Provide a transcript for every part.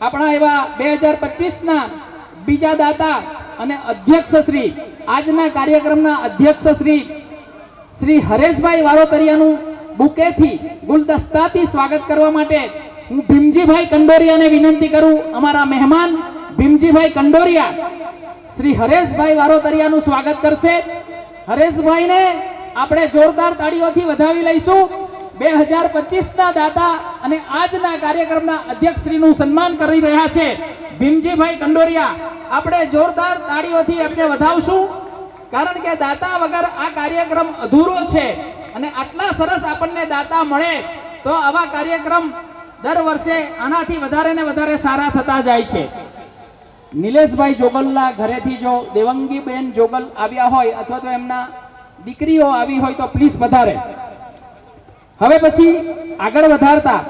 આપણા એવા 2025 ના બીજા દાતા અને અધ્યક્ષ શ્રી આજના કાર્યક્રમના અધ્યક્ષ શ્રી હરેશભાઈ વારોતરિયાનું બુકેથી ગુલદસ્તાથી સ્વાગત કરવા માટે હું ભીમજીભાઈ કંડોરિયાને વિનંતી કરું. અમારા મહેમાન ભીમજીભાઈ કંડોરિયા શ્રી હરેશભાઈ વારોતરિયાનું સ્વાગત કરશે. હરેશભાઈને આપણે જોરદાર તાળીઓથી વધાવી લઈશું. 2025 ના દાતા અને આજના કાર્યક્રમના અધ્યક્ષશ્રીનું સન્માન કરી રહ્યા છે ભીમજીભાઈ કંડોરિયા. આપણે જોરદાર તાળીઓથી એમને વધાવશું, કારણ કે દાતા વગર આ કાર્યક્રમ અધૂરો છે. અને આટલા સરસ આપણને દાતા મળે તો આવા કાર્યક્રમ દર વર્ષે આનાથી વધારે ને વધારે સારા થતા જાય છે. નિલેશભાઈ જોગલના ઘરેથી જો દેવંગીબેન જોગલ આવ્યા હોય અથવા તો એમના દીકરીઓ આવી હોય તો પ્લીઝ પધારે. હવે પછી આગળ વધારતા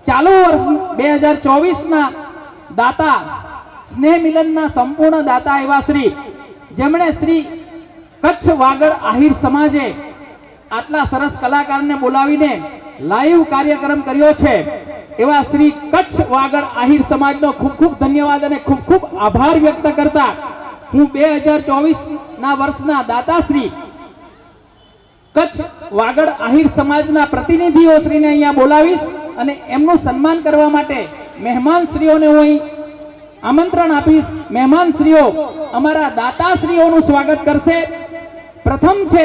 ચાલુ વર્ષ 2024 ના દાતા સ્નેહ મિલનના સંપૂર્ણ દાતા એવા શ્રી જેમણે શ્રી કચ્છ વાગડ આહિર સમાજે આટલા સરસ કલાકારને બોલાવીને લાઈવ કાર્યક્રમ કર્યો છે એવા શ્રી કચ્છ વાગડ આહિર સમાજનો ખૂબ ખૂબ ધન્યવાદ અને ખૂબ ખૂબ આભાર વ્યક્ત કરતા હું 2024ના વર્ષના દાતાશ્રી કચ્છ વાગડ આહિર સમાજના પ્રતિનિધિઓ શ્રીને અહીંયા બોલાવીશ અને એમનું સન્માન કરવા માટે મહેમાનશ્રીઓને હું અહીં આમંત્રણ આપીશ. મહેમાનશ્રીઓ અમારા દાતાશ્રીઓનું સ્વાગત કરશે. પ્રથમ છે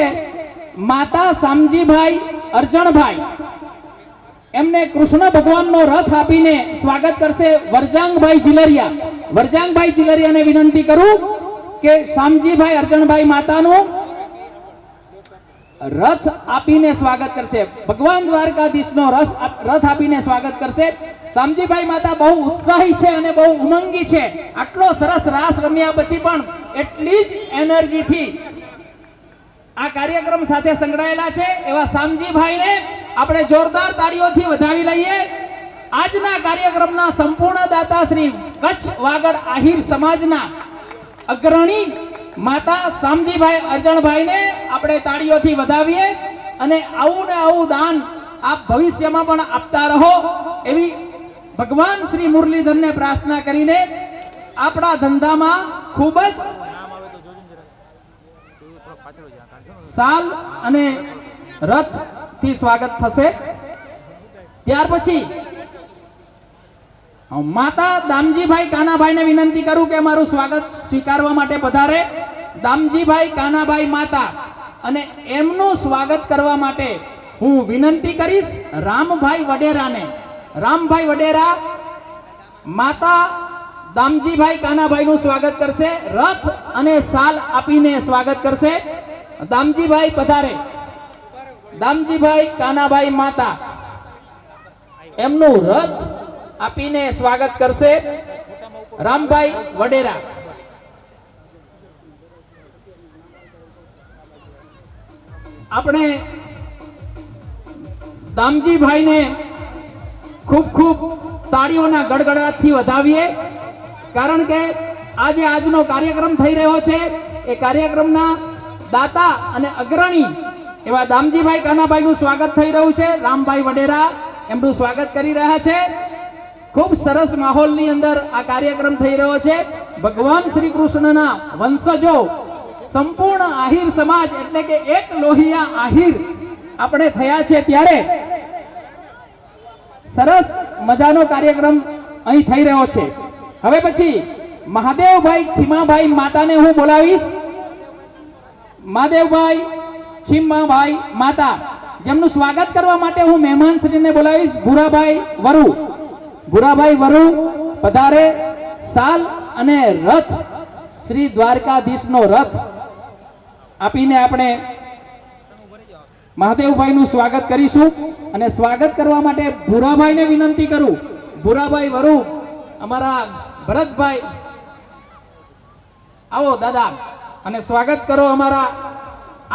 માતા શામજીભાઈ અરજણભાઈ, એમને કૃષ્ણ ભગવાનનો રથ આપીને સ્વાગત કરશે વરજાંગભાઈ જીલરિયા. વરજાંગભાઈ જીલરિયાને વિનંતી કરું કે શામજીભાઈ અરજણભાઈ માતાનું રથ આપીને સ્વાગત કરશે. ભગવાન દ્વારકાધીશનો રથ આપીને સ્વાગત કરશે. શામજીભાઈ માતા બહુ ઉત્સાહી છે અને બહુ ઉમંગી છે. આટલો સરસ રાસ રમ્યા પછી પણ એટલી જ એનર્જીથી આ કાર્યક્રમ સાથે સંકળાયેલા છે એવા શામજીભાઈને આપણે જોરદાર તાળીઓથી વધાવી લઈએ. આજના કાર્યક્રમના સંપૂર્ણ દાતા શ્રી કચ્છ વાગડ આહિર સમાજના અગ્રણી માતા શામજીભાઈ અરજણભાઈને આપણે તાળીઓથી વધાવીએ અને આવું ને આવું દાન આપ ભવિષ્યમાં પણ આપતા રહો એવી ભગવાન શ્રી મુરલીધરને પ્રાર્થના કરીને આપણા ધંધામાં ખૂબ જ સાલ અને રથ થી સ્વાગત થશે. ત્યાર પછી માતા દામજીભાઈ કાનાભાઈને વિનંતી કરું કે અમારું સ્વાગત સ્વીકારવા માટે પધારે. દામજીભાઈ કાનાભાઈ માતા અને એમનું સ્વાગત કરવા માટે હું વિનંતી કરીશ રામભાઈ વડેરાને. રામભાઈ વડેરા માતા દામજીભાઈ કાનાભાઈનું સ્વાગત કરશે. રથ અને સાલ આપીને સ્વાગત કરશે. દામજીભાઈ પધારે. દામજીભાઈ કાનાભાઈ માતા એમનું રથ આપીને સ્વાગત કરશે રામભાઈ વડેરા. આપણે દામજીભાઈને ખૂબ ખૂબ તાળીઓના ગડગડાટથી વધાવીએ, કારણ કે આજે આજનો કાર્યક્રમ થઈ રહ્યો છે એ કાર્યક્રમના દાતા અને અગ્રણી એવા દામજીભાઈ કાનાભાઈનું સ્વાગત થઈ રહ્યું છે. રામભાઈ વડેરા એમનું સ્વાગત કરી રહ્યા છે. ખૂબ સરસ માહોલની અંદર આ કાર્યક્રમ થઈ રહ્યો છે. ભગવાન શ્રી કૃષ્ણના વંશજો સંપૂર્ણ આહિર સમાજ એટલે કે એક લોહિયા આહિર આપણે થયા છે ત્યારે સરસ મજાનો કાર્યક્રમ અહીં થઈ રહ્યો છે. હવે પછી મહાદેવભાઈ ખીમાભાઈ માતાને હું બોલાવીશ. મહાદેવભાઈ ખીમાભાઈ માતા જેમનું સ્વાગત કરવા માટે હું મહેમાનશ્રીને બોલાવીશ ભૂરાભાઈ વરુ. ભૂરાભાઈ વરુ પધારે. સાલ અને રથ શ્રી દ્વારકાધીશનો રથ આપીને આપણે મહાદેવભાઈનું સ્વાગત કરીશું. અને સ્વાગત કરવા માટે ભૂરાભાઈને વિનંતી કરું. ભૂરાભાઈ વરુ અમારા ભરતભાઈ આવો દાદા અને સ્વાગત કરો અમારા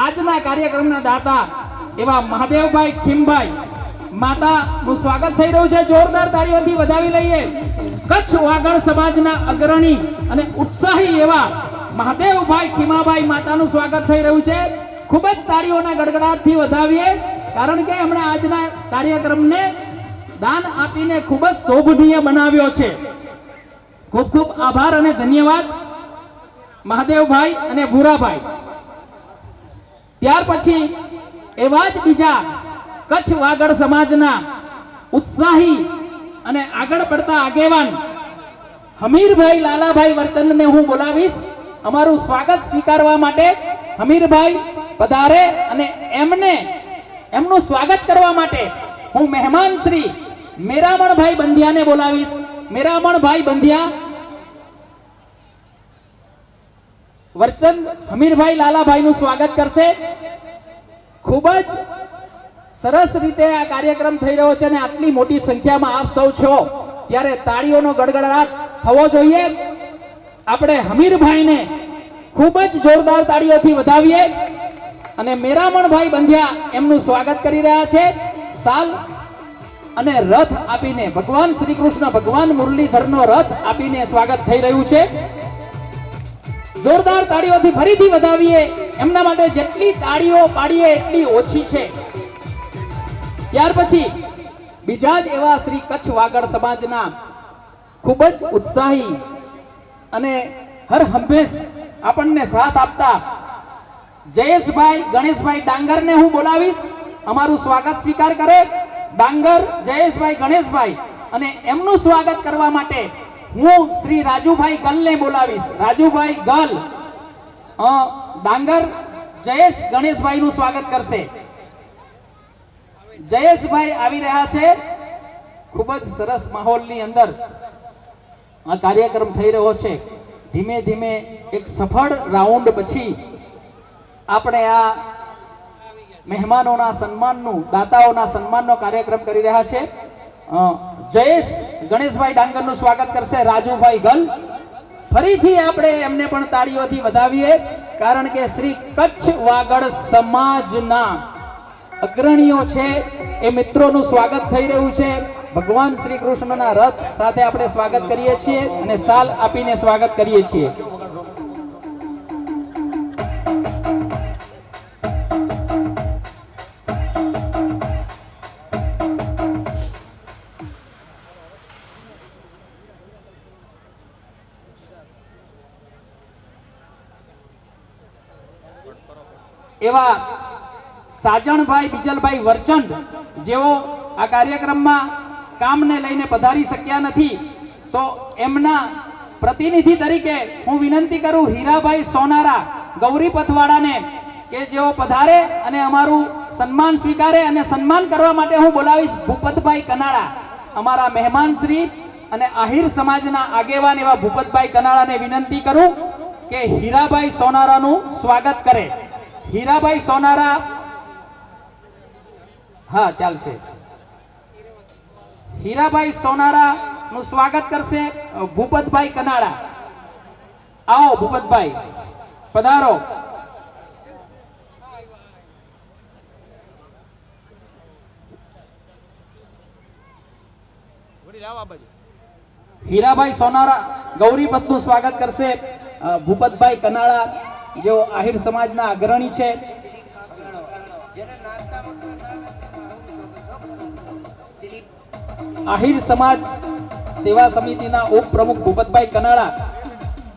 આજના કાર્યક્રમના દાતા એવા મહાદેવભાઈ ખીમભાઈ માતાનું સ્વાગત થઈ રહ્યું છે. જોરદાર તાળીઓથી વધાવી લઈએ. કચ્છ વાગડ સમાજના અગ્રણી અને ઉત્સાહી એવા મહાદેવભાઈ ખીમાભાઈ માતાનું સ્વાગત થઈ રહ્યું છે. ખૂબ જ તાળીઓના ગડગડાટથી વધાવીએ, કારણ કે એમણે આજના કાર્યક્રમને દાન આપીને ખૂબ જ શોભનીય બનાવ્યો છે. ખૂબ ખૂબ આભાર અને ધન્યવાદ મહાદેવભાઈ અને ભૂરાભાઈ. ત્યાર પછી એવા જ બીજા કચ્છ વાગડ સમાજના ઉત્સાહી અને આગળ પડતા આગેવાન હમીરભાઈ લાલાભાઈ વરચંદને હું બોલાવીશ અમારું સ્વાગત સ્વીકારવા માટે. હમીરભાઈ પધારે અને એમનું સ્વાગત કરવા માટે હું મહેમાન શ્રી મેરામણભાઈ બંધિયાને બોલાવીશ. મેરામણભાઈ બંધિયા વરચંદ હમીરભાઈ લાલાભાઈનું સ્વાગત કરશે. ખૂબ જ સરસ રીતે આ કાર્યક્રમ થઈ રહ્યો છે અને આટલી મોટી સંખ્યામાં આપ સૌ છો ત્યારે તાળીઓનો ગડગડાટ થવો જોઈએ. આપણે હમીરભાઈને ખૂબ જ જોરદાર તાળીઓથી વધાવીએ અને મેરામણભાઈ બંધિયા એમનું સ્વાગત કરી રહ્યા છે. સાલ અને રથ આપીને ભગવાન શ્રી કૃષ્ણ ભગવાન મુરલીધરનો રથ આપીને સ્વાગત થઈ રહ્યું છે. જોરદાર તાળીઓથી ફરીથી વધાવીએ. એમના માટે જેટલી તાળીઓ પાડીએ એટલી ઓછી છે. ત્યાર પછી બીજા જ એવા શ્રી કચ્છ વાગડ સમાજના ખૂબ જ ઉત્સાહી અને હર હંમેશ આપણને સાથ આપતા જયેશભાઈ ગણેશભાઈ ડાંગરને હું બોલાવીશ. અમારું સ્વાગત સ્વીકાર કરે. ડાંગર જયેશભાઈ ગણેશભાઈ અને એમનું સ્વાગત કરવા માટે હું શ્રી રાજુભાઈ ગલને બોલાવીશ. રાજુભાઈ ગલ ડાંગર જયેશ ગણેશભાઈનું સ્વાગત કરશે. જયેશભાઈ આવી રહ્યા છે. ખૂબ જ સરસ માહોલની અંદર આ કાર્યક્રમ થઈ રહ્યો છે. ધીમે ધીમે એક સફળ રાઉન્ડ પછી આપણે આ મહેમાનોના સન્માનનું દાતાઓના સન્માનનો કાર્યક્રમ કરી રહ્યા છે. જયેશ ગણેશભાઈ ડાંગરનું સ્વાગત કરશે રાજુભાઈ ગલ. ફરીથી આપણે એમને પણ તાળીઓથી વધાવીએ કારણ કે શ્રી કચ્છ વાગડ સમાજના અગ્રણીઓ છે એ મિત્રોનું સ્વાગત થઈ રહ્યું છે. ભગવાન શ્રી કૃષ્ણના રથ સાથે આપણે સ્વાગત કરીએ છીએ અને સાલ આપીને સ્વાગત કરીએ છીએ. એવા સાજણભાઈ બીજલભાઈ વરચંદ જેઓ આ કાર્યક્રમમાં કામને લઈને પધારી શક્યા નથી તો એમના પ્રતિનિધિ તરીકે હું વિનંતી કરું હીરાભાઈ સોનારા ગૌરી પથવાડાને કે જેઓ પધારે અને અમારું સન્માન સ્વીકારે. અને સન્માન કરવા માટે હું બોલાવીશ ભૂપતભાઈ કનાળા અમારા મહેમાન શ્રી અને આહિર સમાજના આગેવાન એવા ભૂપતભાઈ કનાળાને વિનંતી કરું કે હીરાભાઈ સોનારાનું સ્વાગત કરે. હીરાભાઈ સોનારા હા ચાલશે. હીરાભાઈ સોનારા નું સ્વાગત કરશે ભૂપતભાઈ કનાળા. આવો ભૂપતભાઈ પધારો. હીરાભાઈ સોનારા ગૌરીપત નું સ્વાગત કરશે ભૂપતભાઈ કનાળા જેઓ આહિર સમાજના અગ્રણી છે. આહિર સમાજ સેવા સમિતિના ઉપપ્રમુખ ભૂપતભાઈ કનાળા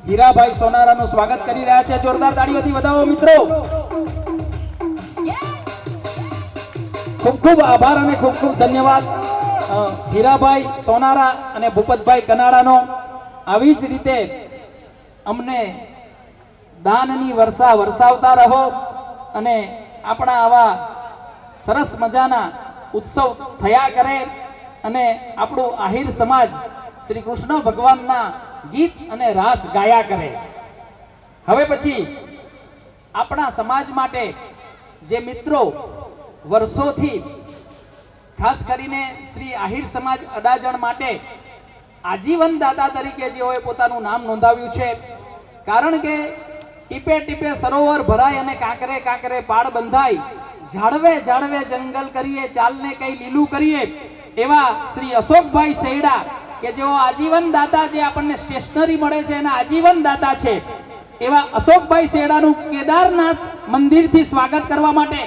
હીરાભાઈ સોનારાનું સ્વાગત કરી રહ્યા છે. જોરદાર તાળીઓથી વધાવો મિત્રો. ખૂબ ખૂબ આભાર અને ખૂબ ખૂબ ધન્યવાદ હીરાભાઈ સોનારા અને ભૂપતભાઈ કનાળાનો. આવી જ રીતે અમને દાનની વર્ષા વરસાવતા રહો અને આપણા આવા સરસ મજાના ઉત્સવ થયા કરે અને આપણું આહિર સમાજ શ્રી કૃષ્ણ ભગવાનના ગીત અને રાસ ગાયા કરે. હવે પછી આપણા સમાજ માટે જે મિત્રો વર્ષોથી ખાસ કરીને શ્રી આહિર સમાજ અડાજણ માટે આજીવન દાતા તરીકે જેઓએ પોતાનું નામ નોંધાવ્યું છે. કારણ કે ટીપે ટીપે સરોવર ભરાય અને કાંકરે કાંકરે પાળ બંધાય, ઝાડવે ઝાડવે જંગલ કરીએ, ચાલને કઈ લીલું કરીએ, એવા શ્રી અશોકભાઈ સેડા કે જેઓ આજીવન દાતા, જે આપણને સ્ટેશનરી મળે છે એના આજીવન દાતા છે, એવા અશોકભાઈ સેડાનું કેદારનાથ મંદિરથી સ્વાગત કરવા માટે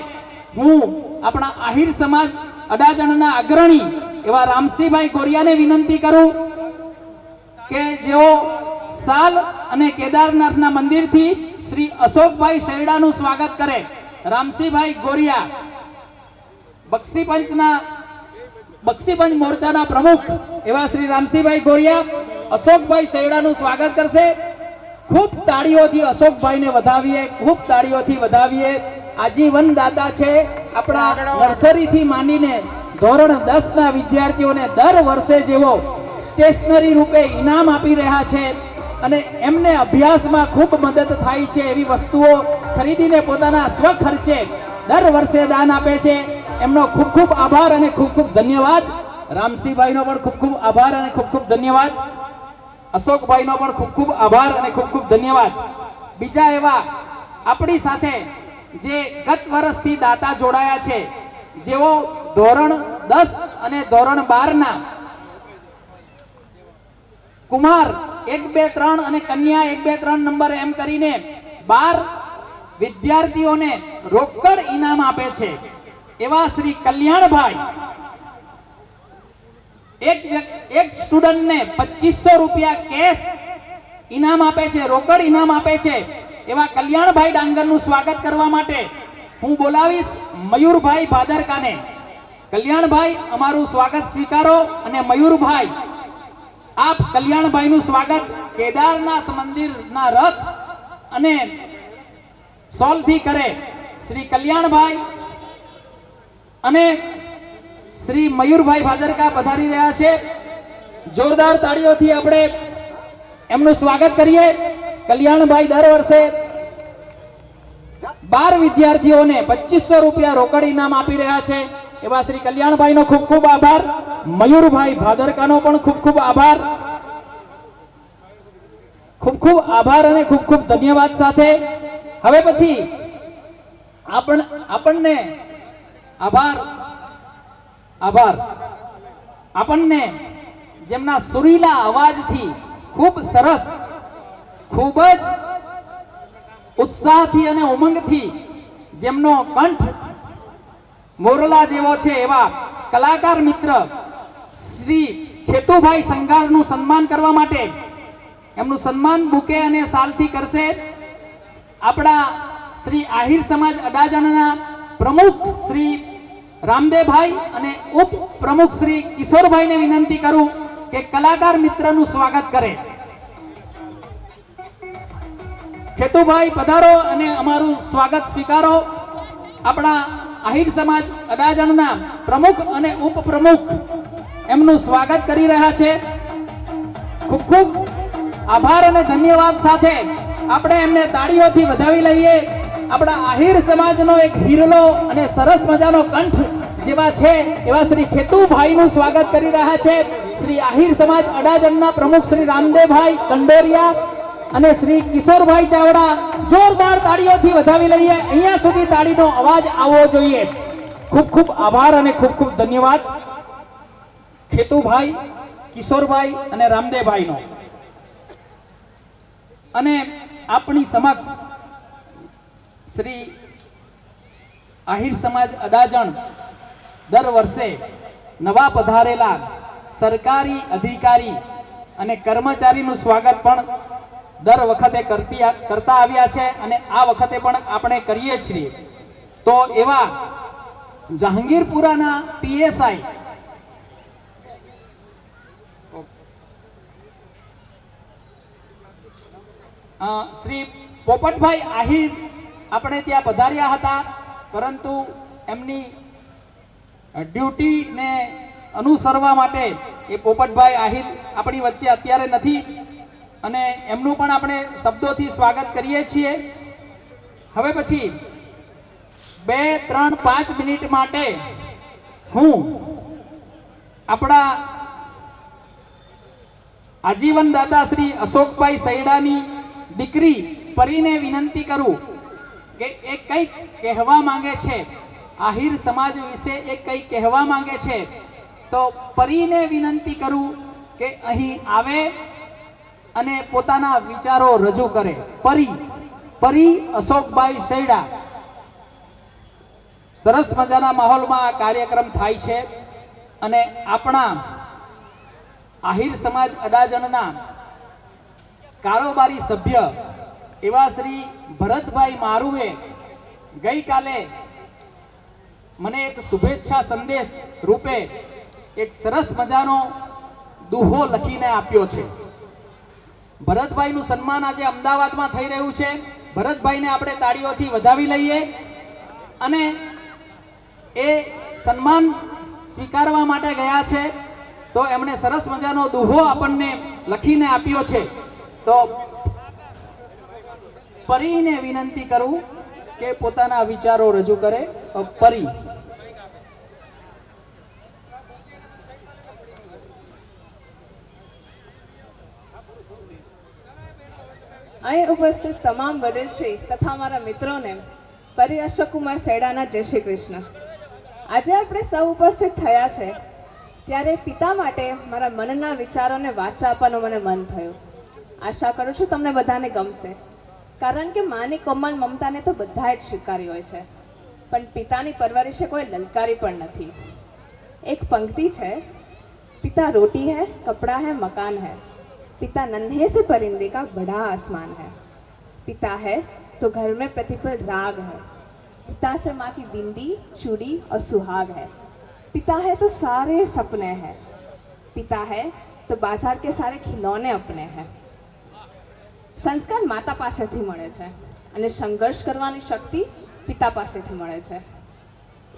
હું આપણા આહિર સમાજ અડાજણના અગ્રણી એવા રામસિંહભાઈ ગોરિયાને વિનંતી કરું કે જેઓ સાલ અને કેદારનાથના મંદિરથી શ્રી અશોકભાઈ શેરડાનું સ્વાગત કરે. રામસિંહભાઈ ગોરિયા બક્ષીપંચ મોરચાના પ્રમુખ એવા શ્રી રામસિંહભાઈ ગોરિયા અશોકભાઈ શેરડાનું સ્વાગત કરશે. ખૂબ તાળીઓથી અશોકભાઈને વધાવીએ, ખૂબ તાળીઓથી વધાવીએ. આજીવન દાતા છે. આપણા નર્સરીથી માંડીને ધોરણ 10 ના વિદ્યાર્થીઓને દર વર્ષે જેવો સ્ટેશનરી રૂપે ઇનામ આપી રહ્યા છે અને એમને અભ્યાસમાં ખૂબ મદદ થાય છે એવી વસ્તુઓ ખરીદીને પોતાના સ્વખર્ચે દર વર્ષે દાન આપે છે. એમનો ખૂબ ખૂબ આભાર અને ખૂબ ખૂબ ધન્યવાદ. રામસિંહભાઈનો પણ ખૂબ ખૂબ આભાર અને ખૂબ ખૂબ ધન્યવાદ. અશોકભાઈનો પણ ખૂબ ખૂબ આભાર અને ખૂબ ખૂબ ધન્યવાદ. બીજા એવા આપણી સાથે જે ગત વર્ષથી દાતા જોડાયા છે, જેઓ ધોરણ 10 અને ધોરણ 12 ના કુમાર 1 2 3 અને કન્યા 1 2 3 નંબર એમ કરીને 12 વિદ્યાર્થીઓને રોકડ ઇનામ આપે છે એવા શ્રી કલ્યાણભાઈ એક સ્ટુડન્ટને 2500 રૂપિયા કેશ ઇનામ આપે છે, રોકડ ઇનામ આપે છે એવા કલ્યાણભાઈ ડાંગરનું સ્વાગત કરવા માટે હું બોલાવીશ મયુરભાઈ ભાદરકાને. કલ્યાણભાઈ, અમારું સ્વાગત સ્વીકારો. અને મયુરભાઈ, આપ કલ્યાણભાઈનું સ્વાગત કેદારનાથ મંદિરના રથ અને સોલથી કરે. શ્રી કલ્યાણભાઈ અને શ્રી મયુરભાઈ ભાદરકા પધારી રહ્યા છે. જોરદાર તાળીઓથી આપણે એમનું સ્વાગત કરીએ. કલ્યાણભાઈ દર વર્ષે 12 વિદ્યાર્થીઓને 2500 રૂપિયા રોકડ ઇનામ આપી રહ્યા છે એવા શ્રી કલ્યાણભાઈનો ખૂબ ખૂબ આભાર. મયુરભાઈ ભાદરકાનો પણ ખૂબ ખૂબ આભાર. ખૂબ ખૂબ આભાર અને ખૂબ ખૂબ ધન્યવાદ સાથે હવે પછી આપણને આપણને જેમના સુરીલા અવાજથી ખૂબ સરસ, ખૂબ જ ઉત્સાહથી અને ઉમંગથી જેમનો કંઠ મોરલા જેવો છે એવા કલાકાર મિત્ર શ્રી ખેતુભાઈ સંગારનું સન્માન કરવા માટે એમનું સન્માન બુકે અને સાલથી કરશે આપણા શ્રી આહિર સમાજ અડાજણના પ્રમુખ શ્રી રામદેવભાઈ અને ઉપપ્રમુખ શ્રી કિશોરભાઈને વિનંતી કરું કે કલાકાર મિત્રનું સ્વાગત કરે. ખેતુભાઈ પધારો અને અમારું સ્વાગત સ્વીકારો. આપણા આહિર સમાજ અડાજણના પ્રમુખ અને ઉપપ્રમુખ એમનું સ્વાગત કરી રહ્યા છે. ખૂબ ખૂબ આભાર અને ધન્યવાદ સાથે આપણે એમને તાળીઓથી વધાવી લઈએ. આપણા આહિર સમાજનો એક હીરલો અને સરસ મજાનો કંઠ જેવા છે એવા શ્રી ખેતુભાઈનું સ્વાગત કરી રહ્યા છે. શ્રી આહિર સમાજ અડાજણના પ્રમુખ શ્રી રામદેવભાઈ કંડોરિયા અને શ્રી કિશોરભાઈ ચાવડા જોરદાર તાળીઓથી વધાવી લઈએ. અહીંયા સુધી તાળીનો અવાજ આવવો જોઈએ. ખૂબ ખૂબ આભાર અને ખૂબ ખૂબ ધન્યવાદ ખેતુભાઈ, કિશોરભાઈ અને રામદેવભાઈનો. અને આપણી સમક્ષ શ્રી આહિર સમાજ અડાજણ દર વર્ષે નવા પધારેલા સરકારી અધિકારી અને કર્મચારીનું સ્વાગત પણ દર વખતે કરતા આવ્યા છે અને આ વખતે પણ આપણે કરીએ છીએ. તો એવા જહાંગીરપુરાના પીએસઆઈ શ્રી પોપટભાઈ આહિર આપણે ત્યાં પધાર્યા હતા, પરંતુ એમની ડ્યુટીને અનુસરવા માટે એ પોપટભાઈ આહિર આપણી વચ્ચે અત્યારે નથી અને એમનું પણ આપણે શબ્દોથી સ્વાગત કરીએ છીએ. હવે પછી 2 3 5 મિનિટ માટે હું આપણા આજીવન દાતા શ્રી અશોકભાઈ સૈડાની દીકરી પરીને વિનંતી કરું કે એ કંઈક કહેવા માંગે છે, આહિર સમાજ વિશે એ કંઈક કહેવા માંગે છે. તો પરીને વિનંતી કરું કે અહીં આવે અને પોતાના વિચારો રજૂ કરે. પરી અશોકભાઈ સૈડા. સરસ મજાના માહોલમાં આ કાર્યક્રમ થાય છે અને આપણા આહિર સમાજ અડાજણના કારોબારી સભ્ય એવા શ્રી ભરતભાઈ મારુએ ગઈકાલે મને એક શુભેચ્છા સંદેશ રૂપે એક સરસ મજાનો દુહો લખીને આપ્યો છે. ભરતભાઈનું સન્માન આજે અમદાવાદમાં થઈ રહ્યું છે. ભરતભાઈને આપણે તાળીઓથી વધાવી લઈએ અને એ સન્માન સ્વીકારવા માટે ગયા છે તો એમણે સરસ મજાનો દુહો આપણને લખીને આપ્યો છે. તો પરીને વિનંતી કરું કે પોતાના વિચારો રજૂ કરે. પરી. અહીં ઉપસ્થિત તમામ વડીલશ્રી તથા મારા મિત્રોને પરી અશોકકુમાર સેડાના જય શ્રી કૃષ્ણ. આજે આપણે સૌ ઉપસ્થિત થયા છે ત્યારે પિતા માટે મારા મનના વિચારોને વાચા આપવાનું મને મન થયું. આશા કરું છું તમને બધાને ગમશે, કારણ કે માની કોમલ મમતાને તો બધાએ જ સ્વીકારી હોય છે, પણ પિતાની પરવરિશે કોઈ લલકારી પણ નથી. એક પંક્તિ છે, पिता रोटी है, कपड़ा है, मकान है, पिता नन्हे से परिंदे का बड़ा आसमान है, पिता है तो घर में प्रतिपल राग है, पिता से माँ की बिंदी, चूड़ी और सुहाग है, पिता है तो सारे सपने हैं, पिता है तो बाजार के सारे खिलौने अपने हैं. સંસ્કાર માતા પાસેથી મળે છે અને સંઘર્ષ કરવાની શક્તિ પિતા પાસેથી મળે છે.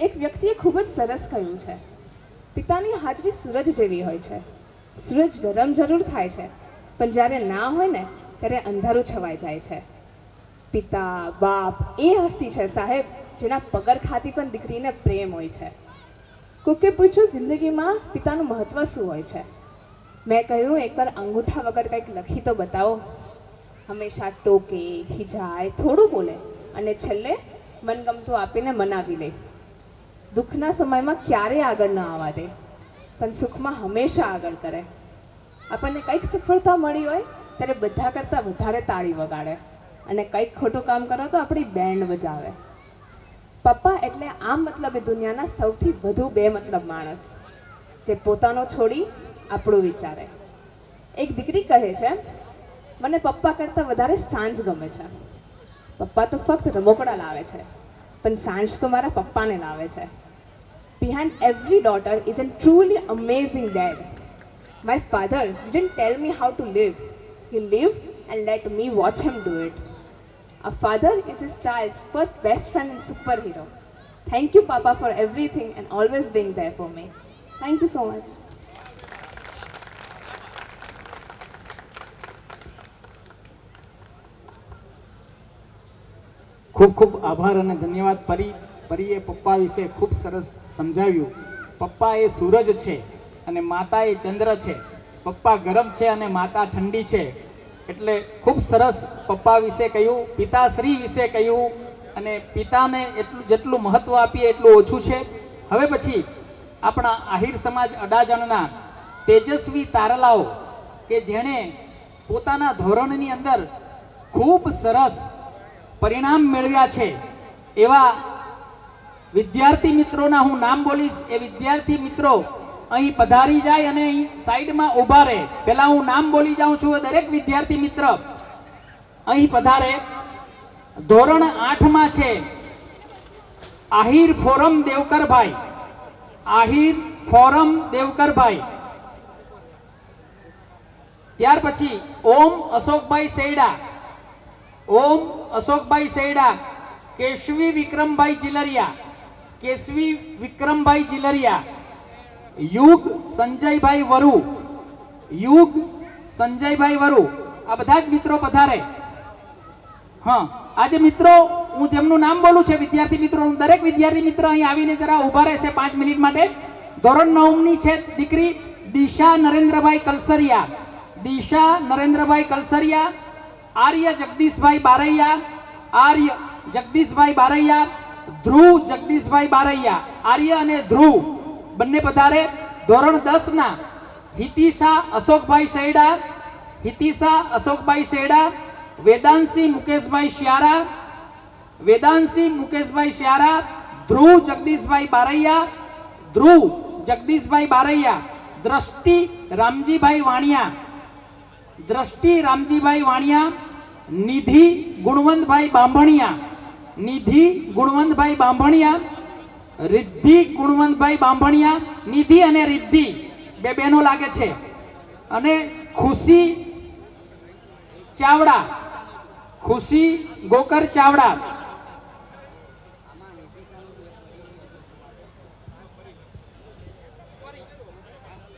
એક વ્યક્તિએ ખૂબ જ સરસ કહ્યું છે, પિતાની હાજરી સૂરજ જેવી હોય છે. સૂરજ ગરમ જરૂર થાય છે, પણ જ્યારે ના હોય ને ત્યારે અંધારું છવાઈ જાય છે. પિતા બાપ એ હસ્તી છે સાહેબ, જેના પગરખાથી પણ દીકરીને પ્રેમ હોય છે. કોકે પૂછ્યું જિંદગીમાં પિતાનું મહત્વ શું હોય છે. મેં કહ્યું એકવાર અંગૂઠા વગર કંઈક લખી તો બતાવો. હંમેશા ટોકે, ખીજાય, થોડું બોલે અને છેલ્લે મનગમતું આપીને મનાવી લે. દુઃખના સમયમાં ક્યારેય આગળ ન આવવા દે, પણ સુખમાં હંમેશા આગળ કરે. આપણને કંઈક સફળતા મળી હોય ત્યારે બધા કરતાં વધારે તાળી વગાડે અને કંઈક ખોટું કામ કરો તો આપણી બેન્ડ બજાવે. પપ્પા એટલે આમ મતલબે દુનિયાના સૌથી વધુ બે મતલબ માણસ, જે પોતાનો છોડી આપણું વિચારે. એક દીકરી કહે છે, મને પપ્પા કરતાં વધારે સાંજ ગમે છે. પપ્પા તો ફક્ત રમકડા લાવે છે, પણ સાંજ તો મારા પપ્પાને લાવે છે. Behind every daughter is a truly amazing dad. My father didn't tell me how to live. He lived and let me watch him do it. A father is his child's first best friend and superhero. Thank you, Papa, for everything and always being there for me. Thank you so much. ખૂબ ખૂબ આભાર અને ધન્યવાદ પરીએ પપ્પા વિશે ખૂબ સરસ સમજાવ્યું. પપ્પા એ સૂરજ છે અને માતા એ ચંદ્ર છે. પપ્પા ગરમ છે અને માતા ઠંડી છે. એટલે ખૂબ સરસ પપ્પા વિશે કહ્યું, પિતાશ્રી વિશે કહ્યું અને પિતાને એટલું જેટલું મહત્વ આપીએ એટલું ઓછું છે. હવે પછી આપણા આહિર સમાજ અડાજણના તેજસ્વી તારલાઓ કે જેણે પોતાના ધોરણની અંદર ખૂબ સરસ પરિણામ મેળવ્યા છે એવા વિદ્યાર્થી મિત્રોના હું નામ બોલીશ. એ વિદ્યાર્થી મિત્રો અહીં પધારી જાય અને અહીં સાઈડમાં ઊભા રહે. પહેલા હું નામ બોલી જાઉં છું, દરેક વિદ્યાર્થી મિત્ર અહીં પધારે. ધોરણ 8માં છે આહિર ફોરમ દેવકરભાઈ. આહિર ફોરમ દેવકરભાઈ. ત્યાર પછી ઓમ અશોકભાઈ શેડા. ઓમ અશોકભાઈ શેડા. કેશવી વિક્રમભાઈ ચિલરિયા. કેશવી વિક્રમભાઈ ચિલરિયા. યુગ સંજયભાઈ વરુ. યુગ સંજયભાઈ વરુ. આ બધા જ મિત્રો પધારે. હા, આજે મિત્રો હું જેમનું નામ બોલું છે વિદ્યાર્થી મિત્રો, દરેક વિદ્યાર્થી મિત્ર અહીં આવીને જરા ઊભા રહેશે 5 મિનિટ માટે. ધોરણ 9ની છે દીકરી દિશા નરેન્દ્રભાઈ કલસરિયા. દિશા નરેન્દ્રભાઈ કલસરિયા. આર્ય જગદીશભાઈ બારૈયા. આર્ય જગદીશભાઈ બારૈયા. ધ્રુવ જગદીશભાઈ બારૈયા. આર્ય અને ધ્રુવ બંને પધારે. ધોરણ 10ના હિતિશા અશોકભાઈ શેડા. હિતિશા અશોકભાઈ શેડા. વેદાંશી મુકેશભાઈ શ્યારા. વેદાંશી મુકેશભાઈ શ્યારા. ધ્રુવ જગદીશભાઈ બારૈયા. ધ્રુવ જગદીશભાઈ બારૈયા. દ્રષ્ટિ રામજીભાઈ વાણિયા. દ્રષ્ટિ રામજીભાઈ વાણિયા, નિધિ ગુણવંતભાઈ બાંભણિયા, નિધિ ગુણવંતભાઈ બાંભણિયા, રિદ્ધિ ગુણવંતભાઈ બાંભણિયા, નિધિ અને રિદ્ધિ બે બહેનો લાગે છે, અને ખુશી ચાવડા, ખુશી ગોકર ચાવડા,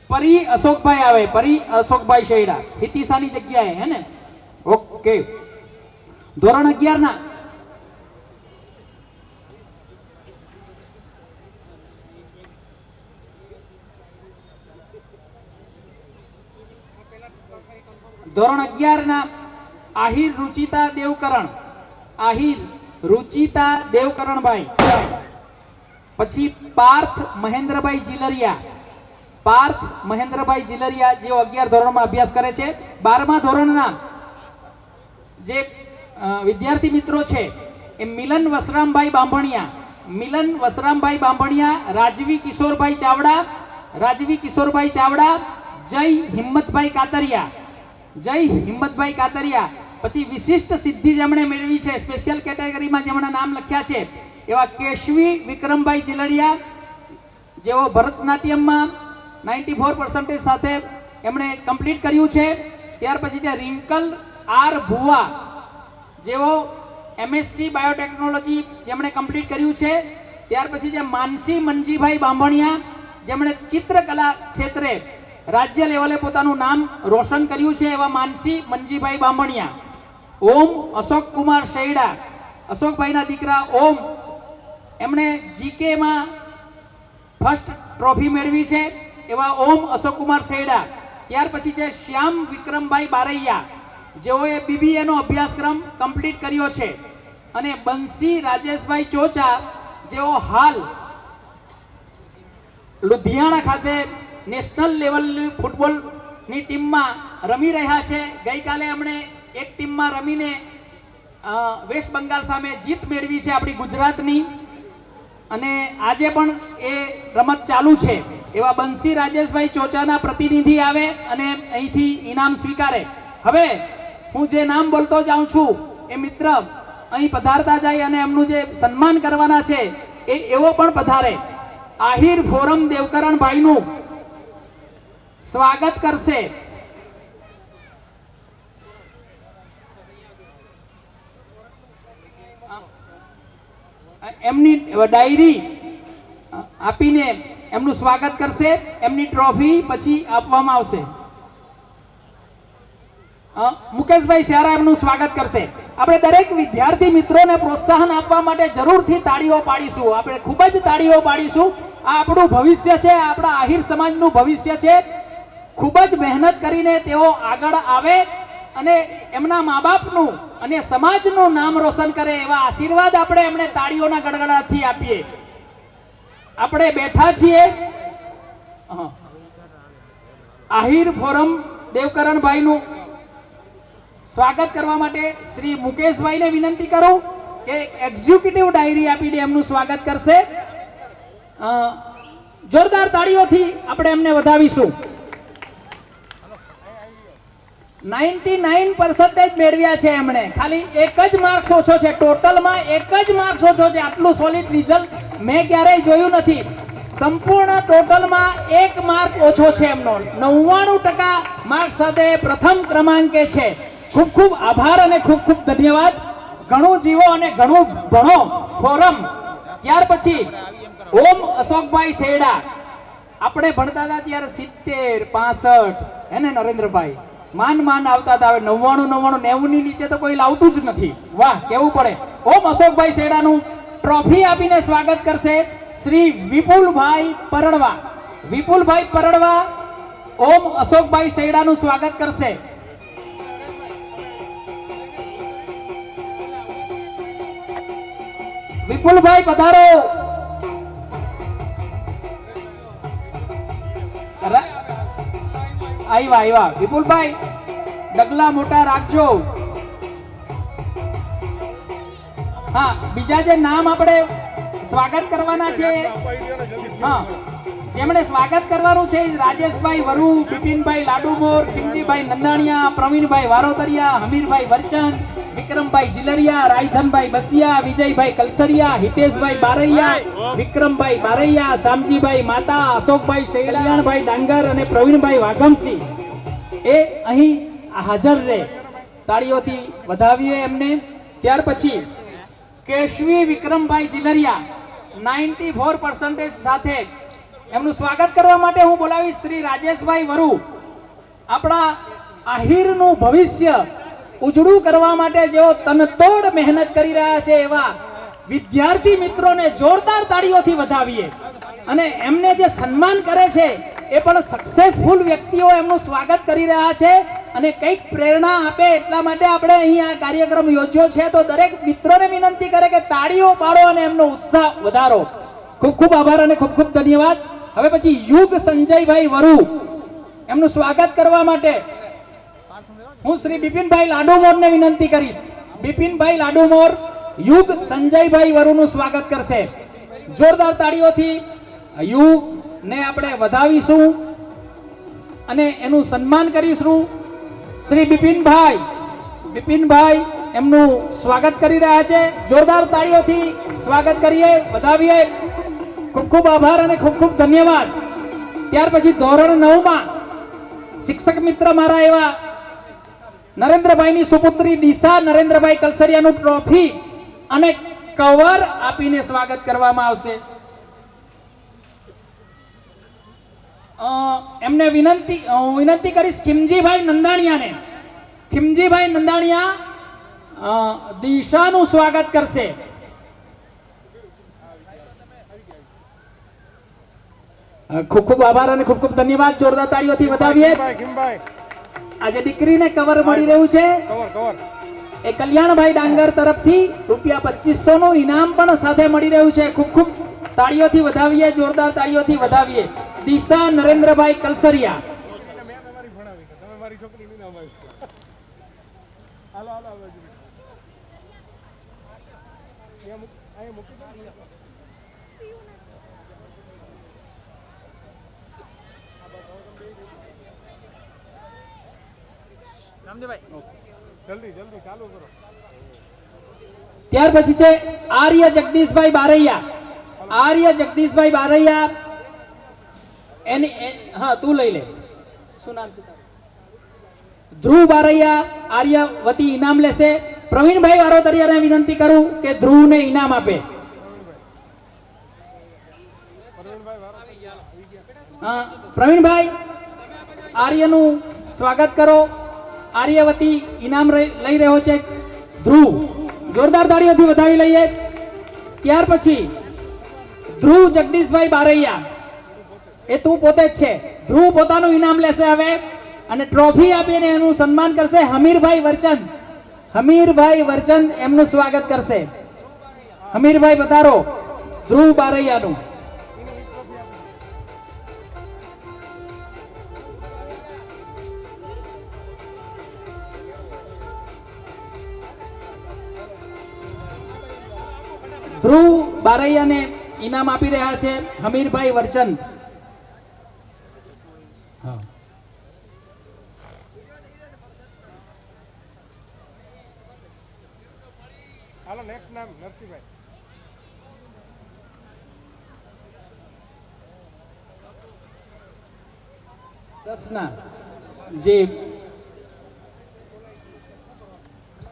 પરી અશોકભાઈ આવે, પરી અશોકભાઈ શેડા, હિતિસાની જગ્યાએ હે ને. ઓકે, ધોરણ 11 ના ધોરણ 11 ના આહિર રુચિતા દેવકરણ, આહિર રુચિતા દેવકરણભાઈ. પછી પાર્થ મહેન્દ્રભાઈ જીલરિયા, પાર્થ મહેન્દ્રભાઈ જીલરિયા, જેઓ 11 ધોરણમાં અભ્યાસ કરે છે. 12મા ધોરણના જે વિદ્યાર્થી મિત્રો છે એ મિલન વસરામભાઈ બાંભણિયા, મિલન વસરામભાઈ બાંભણિયા, રાજવી કિશોરભાઈ ચાવડા, રાજવી કિશોરભાઈ ચાવડા, જય હિંમતભાઈ કાતરિયા, જય હિંમતભાઈ કાતરિયા. પછી વિશિષ્ટ સિદ્ધિ જેમણે મેળવી છે, સ્પેશિયલ કેટેગરીમાં જેમણે નામ લખ્યા છે એવા કેશવી વિક્રમભાઈ જીલડિયા, જેઓ ભરતનાટ્યમમાં 94% સાથે એમણે કમ્પ્લીટ કર્યું છે. ત્યાર પછી છે રિંકલ આર ભુવા, જેઓ MSc બાયોટેકનોલોજી જેમણે કમ્પ્લીટ કર્યું છે. ત્યાર પછી છે માનસી મનજીભાઈ બાંભણિયા, જેમણે ચિત્રકલા ક્ષેત્રે રાજ્ય લેવલે પોતાનું નામ રોશન કર્યું છે, એવા માનસી મનજીભાઈ બાંભણિયા. ઓમ અશોક કુમાર શેડા, અશોકભાઈના દીકરા ઓમ, એમણે જીકેમાં ફર્સ્ટ ટ્રોફી મેળવી છે, એવા ઓમ અશોક કુમાર શેડા. ત્યાર પછી છે શ્યામ વિક્રમભાઈ બારૈયા, જેઓએ BBA નો અભ્યાસક્રમ કમ્પ્લીટ કર્યો છે. અને બંસી રાજેશભાઈ ચોચા, જેઓ હાલ લુધિયાણા ખાતે નેશનલ લેવલની ફૂટબોલની ટીમમાં રમી રહ્યા છે. ગઈકાલે એમણે એક ટીમમાં રમીને વેસ્ટ બંગાળ સામે જીત મેળવી છે આપણી ગુજરાતની, અને આજે પણ એ રમત ચાલુ છે. એવા બંસી રાજેશભાઈ ચોચાના પ્રતિનિધિ આવે અને અહીંથી ઇનામ સ્વીકારે. હવે હું જે નામ બોલતો જાઉં છું એ મિત્ર અહીં પધારતા જાય અને એમનું જે સન્માન કરવાના છે એ એવો પણ પધારે. આહિર ફોરમ દેવકરણભાઈનું સ્વાગત કરશે. એમની ડાયરી આપીને એમનું સ્વાગત કરશે. એમની ટ્રોફી પછી આપવામાં આવશે. મુકેશભાઈ સ્યારા એમનું સ્વાગત કરશે. આપણે દરેક વિદ્યાર્થી મિત્રોને પ્રોત્સાહન આપવા માટે જરૂરથી તાળીઓ પાડીશું. આપણે ખૂબ જ તાળીઓ પાડીશું. આ આપણું ભવિષ્ય છે, આપણા આહિર સમાજનું ભવિષ્ય છે. ખૂબ જ મહેનત કરીને તેઓ આગળ આવે અને એમના મા બાપનું અને સમાજનું નામ રોશન કરે, એવા આશીર્વાદ આપણે એમને તાળીઓના ગડગડાટથી આપીએ. આપણે બેઠા છીએ આહિર ફોરમ દેવકરણભાઈનું સ્વાગત કરવા માટે શ્રી મુકેશભાઈને વિનંતી કરું કે એક્ઝિક્યુટિવ ડાયરી આપીને એમનું સ્વાગત કરશે. જોરદાર તાળીઓથી આપણે એમને વધાવીશું. 99% મેળવ્યા છે એમણે. ખાલી એક જ માર્ક્સ ઓછો છે, ટોટલમાં એક જ માર્ક્સ ઓછો છે. આટલું સોલિડ રિઝલ્ટ મેં ક્યારેય જોયું નથી. સંપૂર્ણ ટોટલમાં 1 માર્ક ઓછો છે એમનો. 99% માર્ક્સ સાથે પ્રથમ ક્રમાંકે છે. ખૂબ ખૂબ આભાર અને ખૂબ ખૂબ ધન્યવાદ. ઘણું જીવો અને ઘણું ભણો ફોરમ. ત્યાર પછી ઓમ અશોકભાઈ શેડા. આપણે ભણતા હતા ત્યારે 70, 65 હે ને નરેન્દ્રભાઈ, માંડ આવતા હતા. હવે 99, 90 ની નીચે તો કોઈ લાવતું જ નથી. વાહ, કેવું પડે. ઓમ અશોકભાઈ શેડાનું ટ્રોફી આપીને સ્વાગત કરશે શ્રી વિપુલભાઈ પરડવા. વિપુલભાઈ પરડવા ઓમ અશોકભાઈ શેડાનું સ્વાગત કરશે. વિપુલભાઈ પધારો. આવ્યા વિપુલભાઈ, ડગલા મોટા રાખજો. હા, બીજા જે નામ આપણે સ્વાગત કરવાના છે, હા જેમણે સ્વાગત કરવાનું છે એ રાજેશભાઈ વરુ, બિપિનભાઈ લાડુમોર, ખીમજીભાઈ નંદાણીયા, પ્રવીણભાઈ વારોતરિયા, હમીરભાઈ વરચંદ, વિક્રમભાઈ જીલરિયા, રાયધનભાઈ બસિયા, વિજયભાઈ કલસરિયા, હિતેશભાઈ બારૈયા, વિક્રમભાઈ બારૈયા, શામજીભાઈ માતા, અશોકભાઈ શૈલાણભાઈ ડાંગર અને પ્રવીણભાઈ વાઘમસિંહ એ અહીં હાજર રહે. તાળીઓથી વધાવીએ એમને. ત્યાર પછી કેશવી વિક્રમભાઈ જીલરિયા 94% સાથે એમનું સ્વાગત કરવા માટે હું બોલાવીશ શ્રી રાજેશભાઈ વરુ. આપણા આહિરનું ભવિષ્ય ઉજળું કરવા માટે જેઓ તનતોડ મહેનત કરી રહ્યા છે એવા વિદ્યાર્થી મિત્રોને જોરદાર તાળીઓથી વધાવીએ. અને એમને જે સન્માન કરે છે એ પણ સક્સેસફુલ વ્યક્તિઓ એમનું સ્વાગત કરી રહ્યા છે અને કંઈક પ્રેરણા આપે એટલા માટે આપણે અહીં આ કાર્યક્રમ યોજ્યો છે. તો દરેક મિત્રોને વિનંતી કરે કે તાળીઓ પાડો અને એમનો ઉત્સાહ વધારો. ખૂબ ખૂબ આભાર અને ખૂબ ખૂબ ધન્યવાદ. હવે પછી યુગ સંજયભાઈ વરુ એમનું સ્વાગત કરવા માટે હું શ્રી બિપિનભાઈ લાડુમોરને વિનંતી કરીશ. બિપિનભાઈ લાડુમોર યુગ સંજયભાઈ વરુનું સ્વાગત કરશે. જોરદાર તાળીઓથી યુગને આપણે વધાવીશું અને એનું સન્માન કરીશું. શ્રી બિપિનભાઈ એમનું સ્વાગત કરી રહ્યા છે. જોરદાર તાળીઓથી સ્વાગત કરીએ, વધાવીએ. ખૂબ ખૂબ આભાર અને ખૂબ ખૂબ ધન્યવાદ. ત્યાર પછી ધોરણ 9 માં શિક્ષક મિત્ર મારા એવા નરેન્દ્રભાઈની સુપુત્રી દિશા નરેન્દ્રભાઈ કલસરિયાનું ટ્રોફી અને કવર આપીને સ્વાગત કરવામાં આવશે. એમને વિનંતી કરીશ ખીમજીભાઈ નંદાણીયાને. ખીમજીભાઈ નંદાણીયા દિશાનું સ્વાગત કરશે. ખૂબ ખૂબ આભાર અને ખૂબ ખૂબ ધન્યવાદ. જોરદાર તાળીઓથી વધાવીએ. આજે દીકરીને કવર મળી રહ્યું છે એ કલ્યાણભાઈ ડાંગર તરફથી ₹2500 નું ઇનામ પણ સાથે મળી રહ્યું છે. ખૂબ ખૂબ તાળીઓથી વધાવીએ, જોરદાર તાળીઓથી વધાવીએ. દિશા નરેન્દ્રભાઈ કલસરિયા. ત્યાર પછી છે આર્ય જગદીશભાઈ બારૈયા. આર્ય જગદીશભાઈ બારૈયા હા તું લઈ લે. શું નામ છે તારું? ધ્રુવ બારૈયા આર્ય વતી ઇનામ લેશે. પ્રવીણભાઈ વારોતરિયાને વિનંતી કરું કે ધ્રુવને ઇનામ આપે. પ્રવીણભાઈ આર્યનું સ્વાગત કરો. આર્ય વતી ઇનામ લઈ રહ્યો છે ધ્રુવ. જોરદાર તાળીઓથી વધાવી લઈએ. ત્યાર પછી ધ્રુવ જગદીશભાઈ બારૈયા એ તું પોતે જ છે. ધ્રુવ પોતાનું ઇનામ લેશે હવે અને ટ્રોફી આપીને એનું સન્માન કરશે. હમીરભાઈ વરચંદ એમનું સ્વાગત કરશે. હમીરભાઈ પધારો. ધ્રુવ બારૈયાનું. ધ્રુવ બારૈયાને ઇનામ આપી રહ્યા છે હમીરભાઈ વરચંદ. હાલો નેક્સ્ટ નામ નરસિંહભાઈ. દસના જે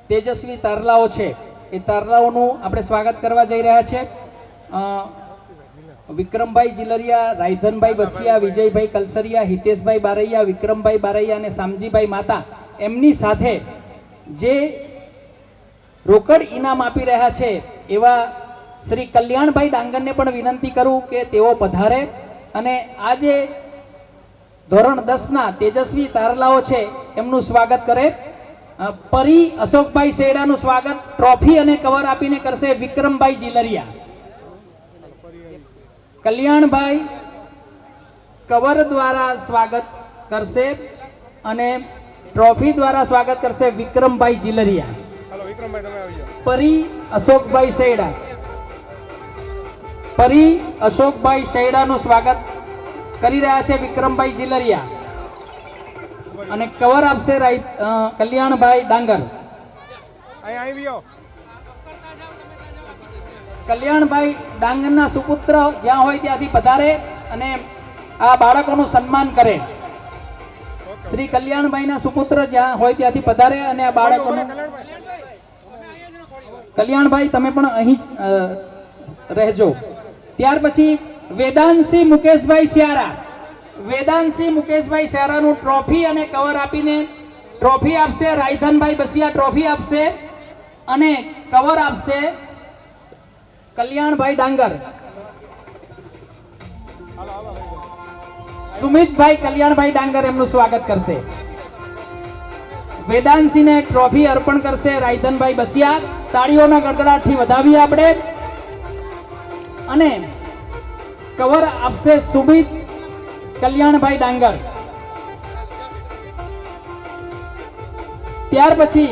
તેજસ્વી તારલાઓ છે એ તારલાઓનું આપણે સ્વાગત કરવા જઈ રહ્યા છે. વિક્રમભાઈ જીલરિયા, રાયધનભાઈ બસિયા, વિજયભાઈ કલસરિયા, હિતેશભાઈ બારૈયા, વિક્રમભાઈ બારૈયા અને શામજીભાઈ માતા એમની સાથે જે રોકડ ઇનામ આપી રહ્યા છે એવા શ્રી કલ્યાણભાઈ ડાંગરને પણ વિનંતી કરું કે તેઓ પધારે અને આ જે ધોરણ 10ના તેજસ્વી તારલાઓ છે એમનું સ્વાગત કરે. પરી અશોકભાઈ શેડાનું સ્વાગત ટ્રોફી અને કવર આપીને કરશે વિક્રમભાઈ જીલરિયા. કલ્યાણભાઈ કવર દ્વારા સ્વાગત કરશે અને ટ્રોફી દ્વારા સ્વાગત કરશે વિક્રમભાઈ જીલરિયા. હાલો વિક્રમભાઈ તમે આવી જાઓ. પરી અશોકભાઈ શેડા. પરી અશોકભાઈ શેડાનું સ્વાગત કરી રહ્યા છે વિક્રમભાઈ ચિલરિયા અને કવર આપશે કલ્યાણભાઈ ડાંગર. અહીં આવી આવો. કલ્યાણભાઈ ડાંગરના સુપુત્ર જ્યાં હોય ત્યાંથી પધારે અને આ બાળકોનું સન્માન કરે. શ્રી કલ્યાણભાઈના સુપુત્ર જ્યાં હોય ત્યાંથી પધારે અને આ બાળકોનું. કલ્યાણભાઈ તમે પણ અહીં જ રહેજો. ત્યાર પછી વેદાંતસિંહ મુકેશભાઈ સ્યારા. વેદાંતસિંહ મુકેશભાઈ સ્યારાનું ટ્રોફી અને કવર આપીને ટ્રોફી આપશે રાયધનભાઈ બસિયા. ટ્રોફી આપશે અને કવર આપશે કલ્યાણભાઈ ડાંગર. સુમિતભાઈ કલ્યાણભાઈ ડાંગર એમનું સ્વાગત કરશે. વેદાંતસિંહને ટ્રોફી અર્પણ કરશે રાયધનભાઈ બસિયા. તાળીઓના ગડગડાટથી વધાવીએ આપણે. અને કવર આપશે સુમિત કલ્યાણભાઈ ડાંગર. ત્યાર પછી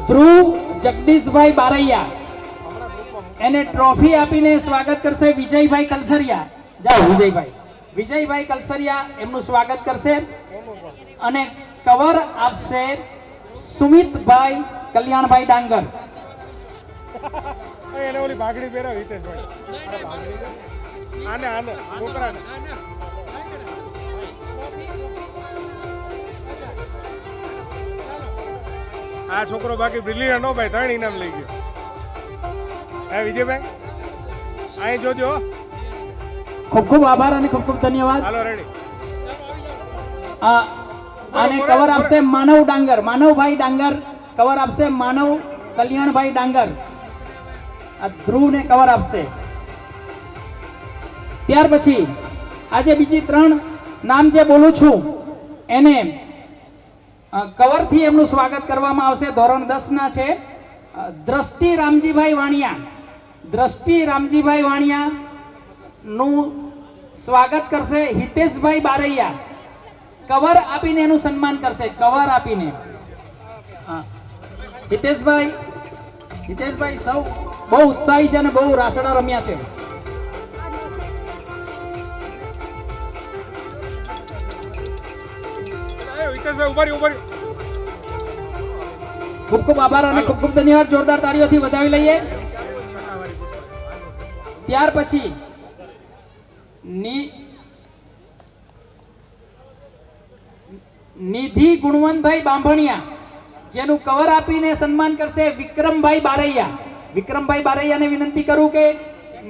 ધ્રુવ જગદીશભાઈ બારૈયા એને ટ્રોફી આપીને સ્વાગત કરશે વિજયભાઈ કલસરિયા. જાઓ વિજયભાઈ. વિજયભાઈ કલસરિયા એમનું સ્વાગત કરશે અને કવર આપશે સુમિતભાઈ કલ્યાણભાઈ ડાંગર. એને ઓલી ભાગડી પહેરાવી હિતેશભાઈ. આને આને છોકરાને. આ છોકરો બાકી બ્રિલિયન્ટ નો ભાઈ 3 ઇનામ લઈ ગયો. હે વિજયભાઈ અહીં જોજો. ખૂબ ખૂબ આભાર અને ખૂબ ખૂબ ધન્યવાદ. હાલો રેડી. આને કવર આપશે માનવ ડાંગર. માનવભાઈ ડાંગર કવર આપશે માનવ કલ્યાણભાઈ ડાંગર. આ ધ્રુવને કવર આપશે. ત્યાર પછી આજે બીજી 3 નામ જે બોલું છું એને કવરથી એમનું સ્વાગત કરવામાં આવશે. ધોરણ 10 ના છે. દ્રષ્ટિ રામજીભાઈ વાણિયા. દ્રષ્ટિ રામજીભાઈ વાણિયા નું સ્વાગત કરશે હિતેશભાઈ બારૈયા. કવર આપીને એનું સન્માન કરશે. કવર આપીને હિતેશભાઈ સૌ બહુ ઉત્સાહી છે અને બહુ રાસડા રમ્યા છે. હિતેશભાઈ ઉભા રહ્યો. ખૂબ ખૂબ આભાર અને ખૂબ ખૂબ ધન્યવાદ. જોરદાર તાળીઓથી વધાવી લઈએ. ત્યાર પછી નિધિ ગુણવંતભાઈ બાંભણિયા જેનું કવર આપીને સન્માન કરશે વિક્રમભાઈ બારૈયા. વિક્રમભાઈ બારૈયાને વિનંતી કરું કે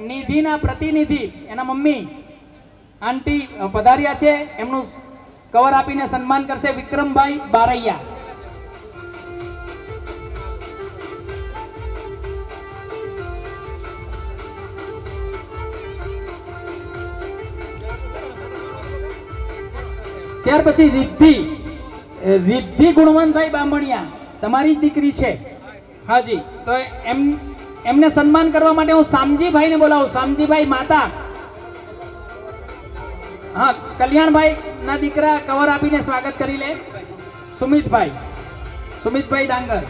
નિધિના પ્રતિનિધિ એના મમ્મી આંટી પધાર્યા છે. એમનું કવર આપીને સન્માન કરશે વિક્રમભાઈ બારૈયા. ત્યાર પછી રિદ્ધિ ગુણવંતભાઈ બાંભણિયા તમારી જ દીકરી છે. હાજી, તો એમને સન્માન કરવા માટે હું શામજીભાઈને બોલાવું. શામજીભાઈ માતા. હા, કલ્યાણભાઈ ના દીકરા કવર આપીને સ્વાગત કરી લે. સુમિતભાઈ ડાંગર.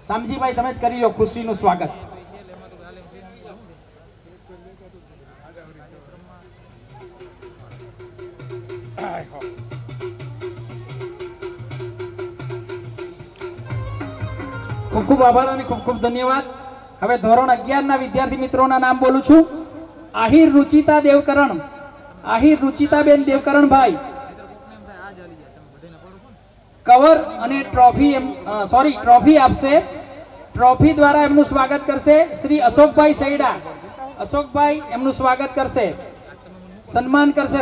શામજીભાઈ તમે જ કરી લો ખુશીનું સ્વાગત. ખૂબ ખૂબ આભાર અને ખૂબ ખૂબ ધન્યવાદ. હવે ધોરણ 11 ના વિદ્યાર્થી મિત્રોના નામ બોલું છું. આહિર રુચિતા દેવકરણ. આહિર રુચિતાબેન દેવકરણભાઈ કવર અને ટ્રોફી આપશે. ટ્રોફી દ્વારા એમનું સ્વાગત કરશે શ્રી અશોકભાઈ સૈડા. અશોકભાઈ એમનું સ્વાગત કરશે, સન્માન કરશે.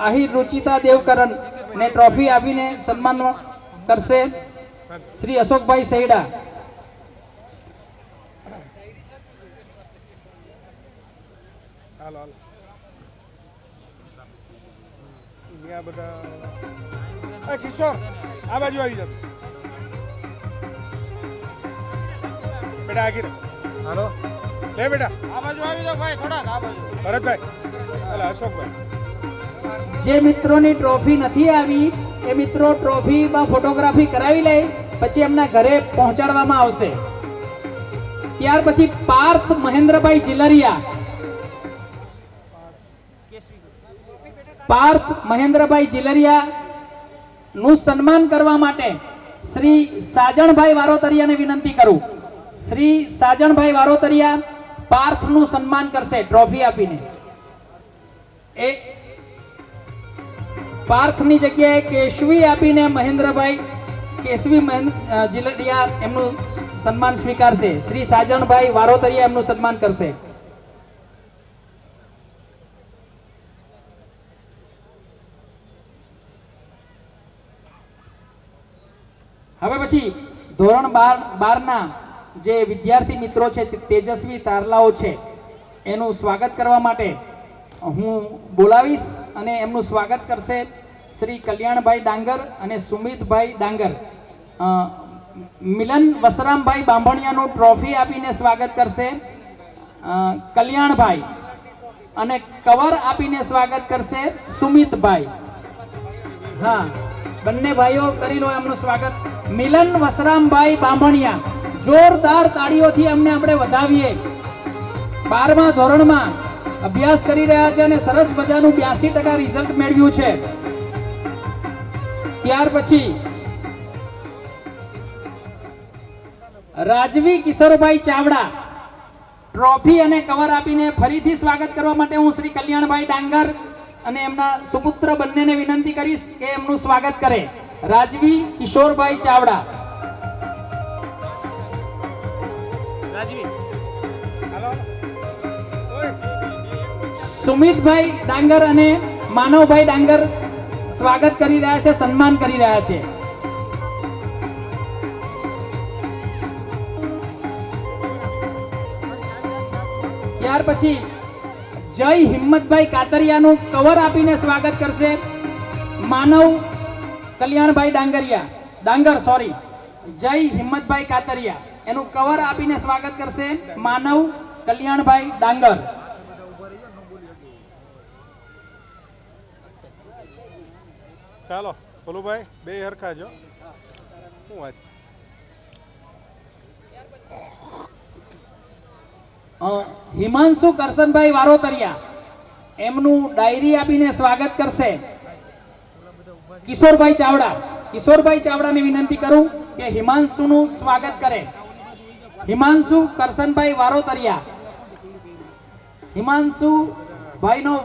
આહિર રુચિતા દેવકરણ ને ટ્રોફી આપીને સન્માન કરશે શ્રી અશોકભાઈ સૈડા. કિશોર આ બાજુ આવી જાવ. બેટા આગી હાલો લે બેટા આ બાજુ આવી જાઓ ભાઈ થોડાક આ બાજુ ભરતભાઈ એટલે અશોકભાઈ જે મિત્રોની ટ્રોફી નથી આવી એ મિત્રો ટ્રોફીમાં ફોટોગ્રાફી કરાવી લે, પછી એમના ઘરે પહોંચાડવામાં આવશે. ત્યાર પછી પાર્થ મહેન્દ્રભાઈ જિલરિયા, પાર્થ મહેન્દ્રભાઈ જિલરિયા નું સન્માન કરવા માટે શ્રી સાજણભાઈ વારોતરિયાને વિનંતી કરું. શ્રી સાજણભાઈ વારોતરિયા પાર્થનું સન્માન કરશે ટ્રોફી આપીને. એ પાર્થની જગ્યાએ કેશવી આપીને મહેન્દ્રભાઈ કેશવી જિલરિયા એમનું સન્માન સ્વીકારશે. શ્રી સાજણભાઈ વારોતરિયા એમનું સન્માન કરશે. હવે પછી ધોરણ 12 ના જે વિદ્યાર્થી મિત્રો છે, તેજસ્વી તારલાઓ છે, એનું સ્વાગત કરવા માટે હું બોલાવીશ અને એમનું સ્વાગત કરશે શ્રી કલ્યાણભાઈ ડાંગર અને સુમિતભાઈ ડાંગર. મિલન વસરામભાઈ બાંભણિયાનું ટ્રોફી આપીને સ્વાગત કરશે કલ્યાણભાઈ અને કવર આપીને સ્વાગત કરશે સુમિતભાઈ. હા, બંને ભાઈઓ કરી લો એમનું સ્વાગત. મિલન વસરામભાઈ બાંભણિયા, જોરદાર તાળીઓથી અમને આપણે વધાવીએ. 12મા ધોરણમાં અભ્યાસ કરી રહ્યા છે અને સરસ મજાનું 82% રિઝલ્ટ મેળવ્યું છે. ત્યાર પછી રાજવી કિશોરભાઈ ચાવડા, ટ્રોફી અને કવર આપીને ફરીથી સ્વાગત કરવા માટે હું શ્રી કલ્યાણભાઈ ડાંગર અને એમના સુપુત્ર બંનેને વિનંતી કરીશ કે એમનું સ્વાગત કરે. રાજવી કિશોરભાઈ ચાવડા, સુમિતભાઈ ડાંગર અને માનવભાઈ ડાંગર સ્વાગત કરી રહ્યા છે, સન્માન કરી રહ્યા છે. ત્યાર પછી જય હિંમતભાઈ કાતરિયાનું કવર આપીને સ્વાગત કરશે માનવ કલ્યાણભાઈ ડાંગર સોરી, જય હિંમતભાઈ કાતરિયા એનું કવર આપીને સ્વાગત કરશે માનવ કલ્યાણભાઈ ડાંગર. ચાલો ભોલુભાઈ બે હરખા જો શું વાત છે. હિમાંશુ કરશનભાઈ વારોતરિયા એમનું ડાયરી આપીને સ્વાગત કરશે કિશોરભાઈ ચાવડા. કિશોરભાઈ ચાવડાને વિનંતી કરું કે હિમાંશુનું સ્વાગત કરે. હિમાંશુ કરશનભાઈ વારોતરિયા, હિમાંશુ ભાઈનો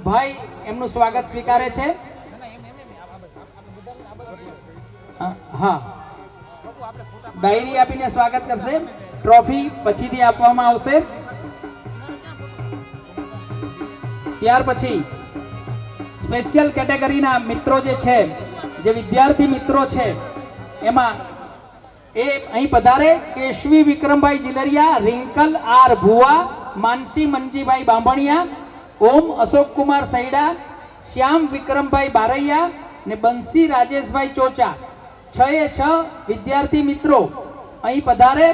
ભાઈ એમનું સ્વાગત સ્વીકારે છે. હા, ડાયરી આપીને સ્વાગત કરશે. ટ્રોફી પછીથી આપવામાં આવશે. ત્યાર પછી સ્પેશિયલ કેટેગરીના મિત્રો જે છે, જે વિદ્યાર્થી મિત્રો છે, એમાં એ અહીં પધારે કેશવી વિક્રમભાઈ જિલરિયા, રિંકલ આર ભુવા, માનસી મંજીભાઈ બાંભણિયા, ઓમ અશોકકુમાર સૈડા, શ્યામ વિક્રમભાઈ બારૈયા ને બંસી રાજેશભાઈ ચોચા. 6 વિદ્યાર્થી મિત્રો અહીં પધારે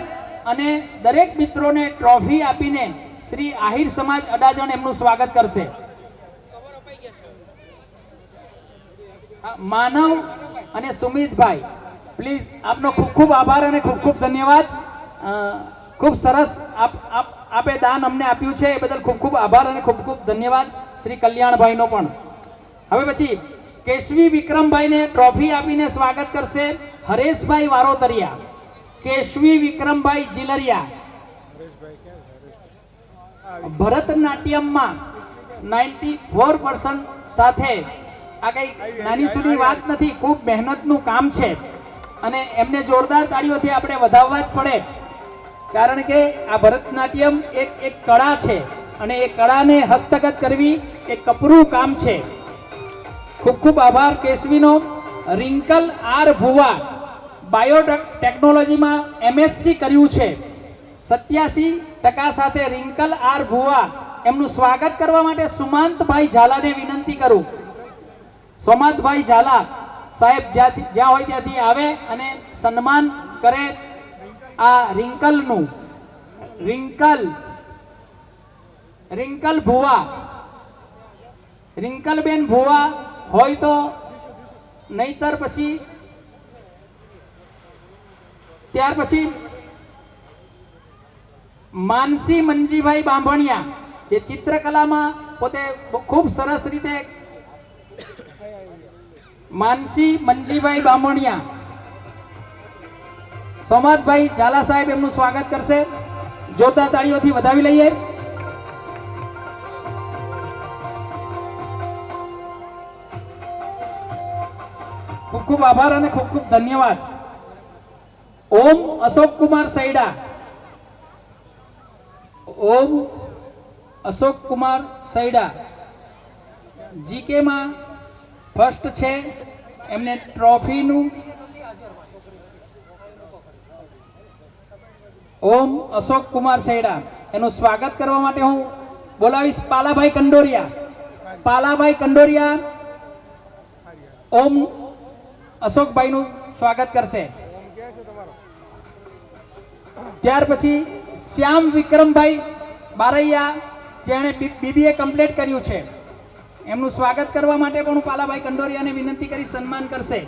અને દરેક મિત્રોને ટ્રોફી આપીને શ્રી આહિર સમાજ અડાજણ એમનું સ્વાગત કરશે. માનવ અને સુમિતભાઈ, પ્લીઝ આપનો ખૂબ ખૂબ આભાર અને ખૂબ ખૂબ ધન્યવાદ. ખૂબ સરસ આપે દાન અમને આપ્યું છે, એ બદલ ખૂબ ખૂબ આભાર અને ખૂબ ખૂબ ધન્યવાદ શ્રી કલ્યાણભાઈનો પણ. હવે પછી કેશવી વિક્રમભાઈને ટ્રોફી આપીને સ્વાગત કરશે હરેશભાઈ વારોતરિયા. કેશવી વિક્રમભાઈ જિલરિયા ભરતનાટ્યમમાં 94% સાથે, આ કઈ નાની સૂની વાત નથી, ખૂબ મહેનતનું કામ છે અને એમને જોરદાર તાળીઓથી આપણે વધાવવા જ પડે, કારણ કે આ ભરતનાટ્યમ એક કળા છે અને એ કળાને હસ્તગત કરવી એક કપરું કામ છે. ખૂબ ખૂબ આભાર કેશવીનો. રિંકલ આર ભુવા, બાયોટેકનોલોજીમાં MSc કર્યું છે, 87% સાથે રિંકલ આર ભુવા એમનું સ્વાગત કરવા માટે સુમાંતભાઈ ઝાલાને વિનંતી કરું. સોમાંતભાઈ ઝાલા સાહેબ જ્યાં હોય ત્યાંથી આવે અને સન્માન કરે આ રિંકલનું રિંકલ ભુવા, રિંકલબેન ભુવા હોય તો, નહીતર પછી ત્યાર પછી માનસી મંજીભાઈ બાંભણિયા, જે ચિત્રકલામાં પોતે ખૂબ સરસ રીતે, માનસી મંજીભાઈ બાંભણિયા, સોમાદભાઈ ઝાલા સાહેબ એમનું સ્વાગત કરશે. જોરદાર તાળીઓથી વધાવી લઈએ. ખૂબ ખૂબ આભાર અને ખૂબ ખૂબ ધન્યવાદ. ઓમ અશોક કુમાર સૈડા, ઓમ અશોક કુમાર સૈડા જીકે માં ફર્સ્ટ છે. એમને ટ્રોફીનું, ઓમ અશોક કુમાર સૈડા, એનું સ્વાગત કરવા માટે હું બોલાવીશ પાલાભાઈ કંડોરિયા. પાલાભાઈ કંડોરિયા ઓમ અશોકભાઈનું સ્વાગત કરશે. ત્યાર પછી શ્યામ વિક્રમભાઈ બારૈયા, જેણે બીબીએ કમ્પ્લીટ કર્યું છે, એમનું સ્વાગત કરવા માટે પણ હું પાલાભાઈ કંડોરિયાને વિનંતી કરી સન્માન કરશે.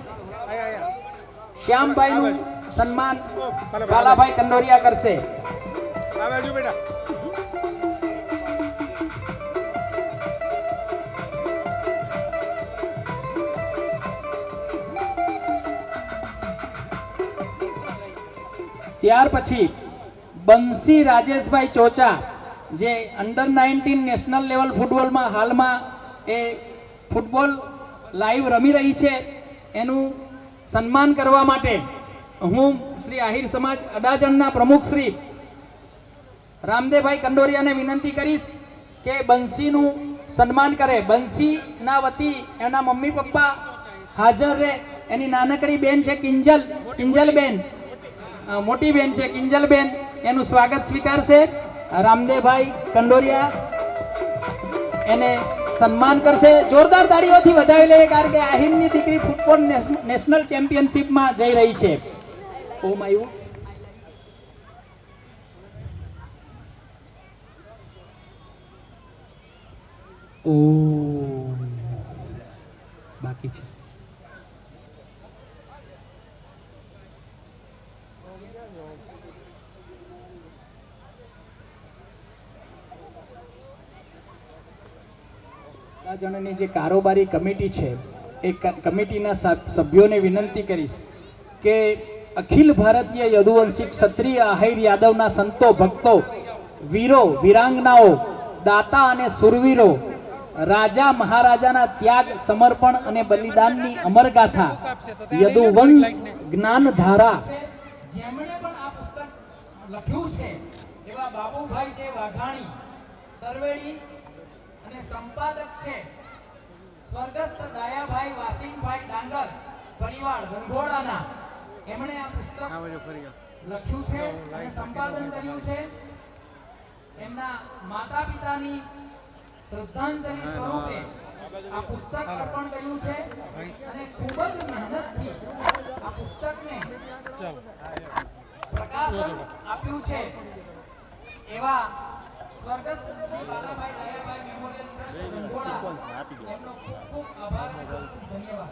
શ્યામભાઈનું સન્માન પાલાભાઈ કંડોરિયા કરશે. ત્યાર પછી બંસી રાજેશભાઈ ચોચા, જે અંડર 19 નેશનલ લેવલ ફૂટબોલમાં હાલમાં એ ફૂટબોલ લાઈવ રમી રહી છે, એનું સન્માન કરવા માટે હું શ્રી આહિર સમાજ અડાજણના પ્રમુખ શ્રી રામદેવભાઈ કંડોરિયાને વિનંતી કરીશ કે બંસીનું સન્માન કરે. બંસીના વતી એના મમ્મી પપ્પા હાજર રહે. એની નાનકડી બેન છે કિંજલબેન, મોટી બેન છે કિંજલબેન, એનું સ્વાગત સ્વીકારશે. રામદેવભાઈ કંડોરિયા એને સન્માન કરશે. જોરદાર તાળીઓથી વધાવી લઈએ, કારણ કે આહિરની દીકરી ફૂટબોલ નેશનલ ચેમ્પિયનશિપમાં જઈ રહી છે. ઓમ આવ્યું. ઓમ બાકી છે. જણની જે કારોબારી કમિટી છે, એ કમિટીના સભ્યોને વિનંતી કરીશ કે અખિલ ભારતીય યદુવંશી ક્ષત્રિય આહિર યાદવના સંતો, ભક્તો, વીરો, વીરાંગનાઓ, દાતા અને સુરવીરો, રાજા મહારાજાના ત્યાગ, સમર્પણ અને બલિદાનની અમરગાથા યદુવંશ જ્ઞાનધારા, જેમણે પણ આ પુસ્તક લખ્યું છે એવા બાબુભાઈ છે વાઘાણી સરવેડી, અને સંપાદક છે સ્વર્ગસ્થ દયાભાઈ વાસિંગભાઈ ડાંગર પરિવાર ગંગોડાના. એમણે આ પુસ્તક લખ્યું છે અને સંપાદન કર્યું છે. એમના માતા પિતાની શ્રદ્ધાંજલિ સ્વરૂપે આ પુસ્તક અર્પણ કર્યું છે અને ખૂબ જ મહેનતથી આ પુસ્તકને પ્રકાશન આપ્યું છે. એવા સ્વર્ગસ્થ શ્રી બાલાભાઈ દયાભાઈ મેમોરિયલ ટ્રસ્ટ ગંગોડા, એમનો ખૂબ ખૂબ આભાર અને ખૂબ ખૂબ ધન્યવાદ.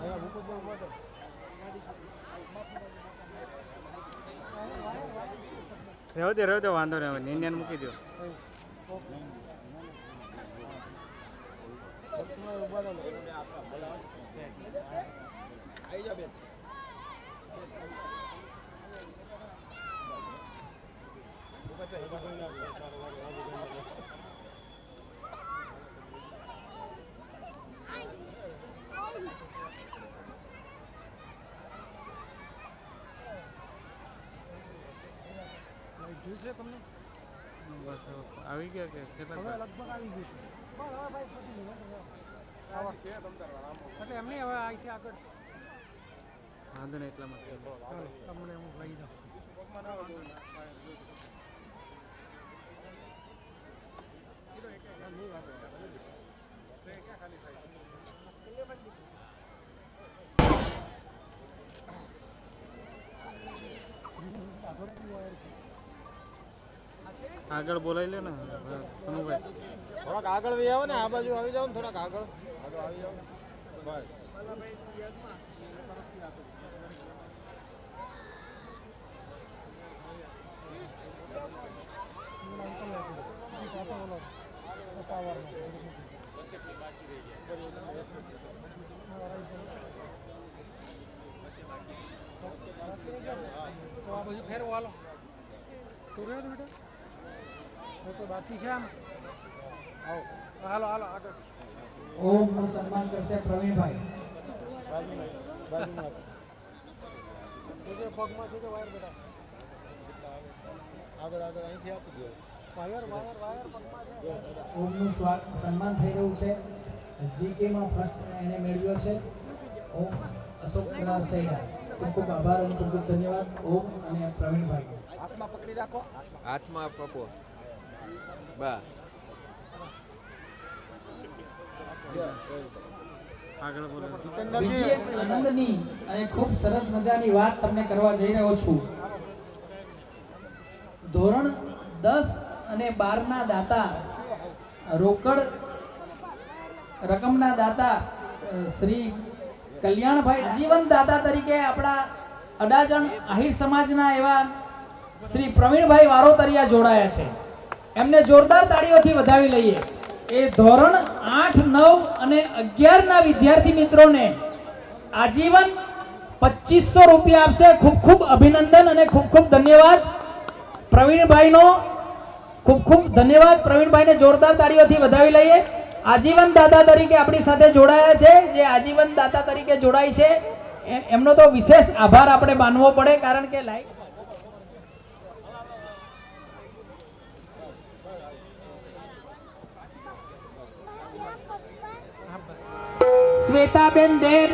રહેવા દો વાંધો નહીં, નિર્ણય મૂકી દો. તમને બસ આવી ગયા કે કેટલા લગભગ આવી ગયું છે. એટલે એમની હવે અહીંથી આગળ વાંધો નહીં, એટલા માટે તમને હું લઈ જાઉં. ખાલી આગળ બોલાવી લે ને કનુભાઈ. થોડાક આગળ વી આવો ને, આ બાજુ આવી જાઓ ને, થોડાક આગળ આવી જાઓ બસ. તો આ બાજુ ફેરવો હાલો. તું રહ્યો ને બેટા? તો બાકી છે આમ. આવો હાલો હાલો આગળ. ઓમ નું સન્માન કરશે પ્રવીણભાઈ. બાજુમાં બીજે પગમાં છે કે વાયર બેટા? આગળ આગળ અહીંથી આપી દો. વાયર વાયર વાયર પગમાં છે. ઓમ નું સન્માન થઈ રહ્યું છે. જીકે માં ફર્સ્ટ એને મેળવ્યો છે ઓમ અશોક કુમાર સૈડા. ખૂબ ખૂબ આભાર અને ખૂબ ખૂબ ધન્યવાદ ઓમ અને પ્રવીણભાઈ. હાથમાં પકડી રાખો. હાથમાં પકવો બા આગળ બોલો. બીજી એક આનંદની અને ખૂબ સરસ મજાની વાત તમને કરવા જઈ રહ્યો છું. ધોરણ 10 અને 12 ના દાતા, રોકડ રકમના દાતા શ્રી કલ્યાણભાઈ જીવન દાતા તરીકે આપણા અડાજણ આહિર સમાજના એવા શ્રી પ્રવીણભાઈ વારોતરિયા જોડાયા છે. એમને જોરદાર તાળીઓથી વધાવી લઈએ. એ ધોરણ 8, 9 અને 11 ના વિદ્યાર્થી મિત્રોને આજીવન 2500 રૂપિયા આપશે. ખૂબ ખૂબ અભિનંદન અને ખૂબ ખૂબ ધન્યવાદ પ્રવીણભાઈનો. ખૂબ ખૂબ ધન્યવાદ પ્રવીણભાઈને. જોરદાર તાળીઓથી વધાવી લઈએ. આજીવન દાતા તરીકે આપણી સાથે જોડાયા છે. જે આજીવન દાતા તરીકે જોડાય છે એમનો તો વિશેષ આભાર આપણે માનવો પડે, કારણ કે લાઈક શ્વેતાબેન ડેર,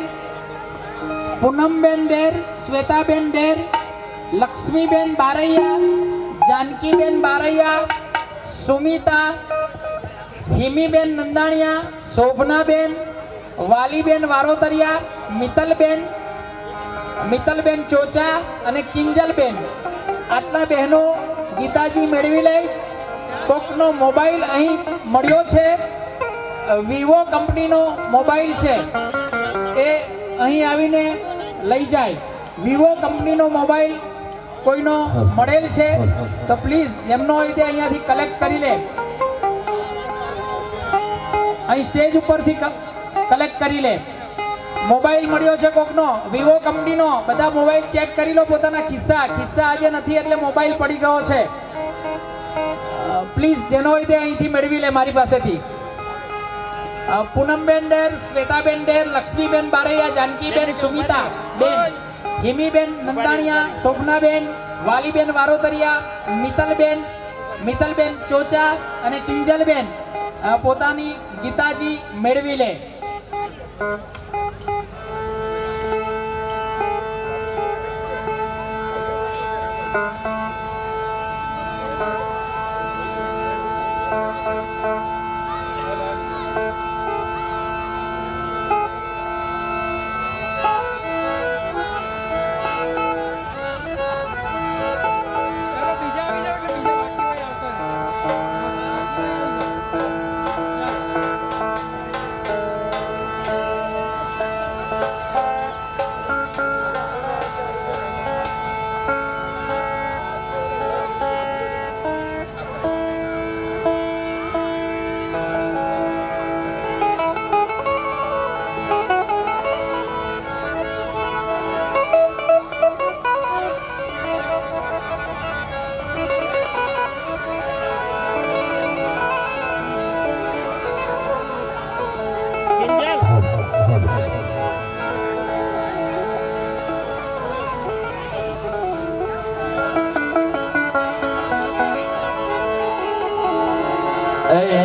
પૂનમબેન ડેર, શ્વેતાબેન ડેર, લક્ષ્મીબેન બારૈયા, જાનકીબેન બારૈયા, સુમિતા, હિમીબેન નંદાણીયા, શોભનાબેન, વાલીબેન વારોતરિયા, મિત્તલબેન ચોચા અને કિંજલબેન. આટલા બહેનો ગીતાજી મેળવી લે. કોકનો મોબાઈલ અહીં મળ્યો છે, વિવો કંપનીનો મોબાઈલ છે, એ અહીં આવીને લઈ જાય. વિવો કંપનીનો મોબાઈલ કોઈનો મળેલ છે તો પ્લીઝ જેમનો હોય તે અહીંયાથી કલેક્ટ કરી લે. અહીં સ્ટેજ ઉપરથી કલેક્ટ કરી લે. મોબાઈલ મળ્યો છે કોકનો વિવો કંપનીનો. બધા મોબાઈલ ચેક કરી લો પોતાના ખિસ્સા આજે નથી એટલે મોબાઈલ પડી ગયો છે. પ્લીઝ જેનો હોય તે અહીંથી મેળવી લે મારી પાસેથી. પૂનમબેન ડેર, શ્વેતાબેન ડેર, લક્ષ્મીબેન બારૈયા, જાનકીબેન, સુમિતા બેન, હિમીબેન નંદાણીયા, શોભનાબેન, વાલીબેન વારોતરિયા, મિત્તલબેન ચોચા અને કિંજલબેન પોતાની ગીતાજી મેળવી લે.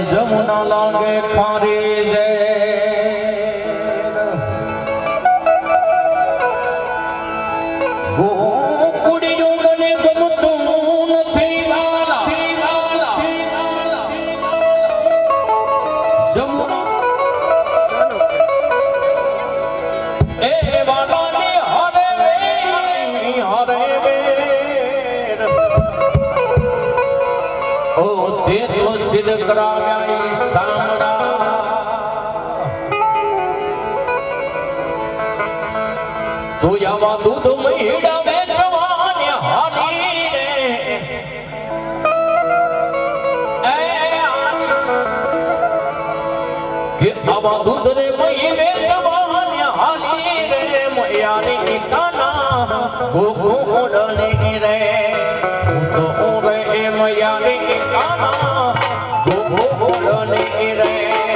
જમુના લાગે ખારી દે ગોકુડીઓ મને ગમતું નથી વાલા જમુના એ વાલાની હરે વે ઓ કરાવ્યા ઈ સામડા તું આવા દૂધ મહીડા વેચવાને હાલી રે કે આવા દૂધ રે મહી વેચવાને હાલી રે મયાની કાના ગોગોડને રે તો રે મયાની કાના ગોગોડને રે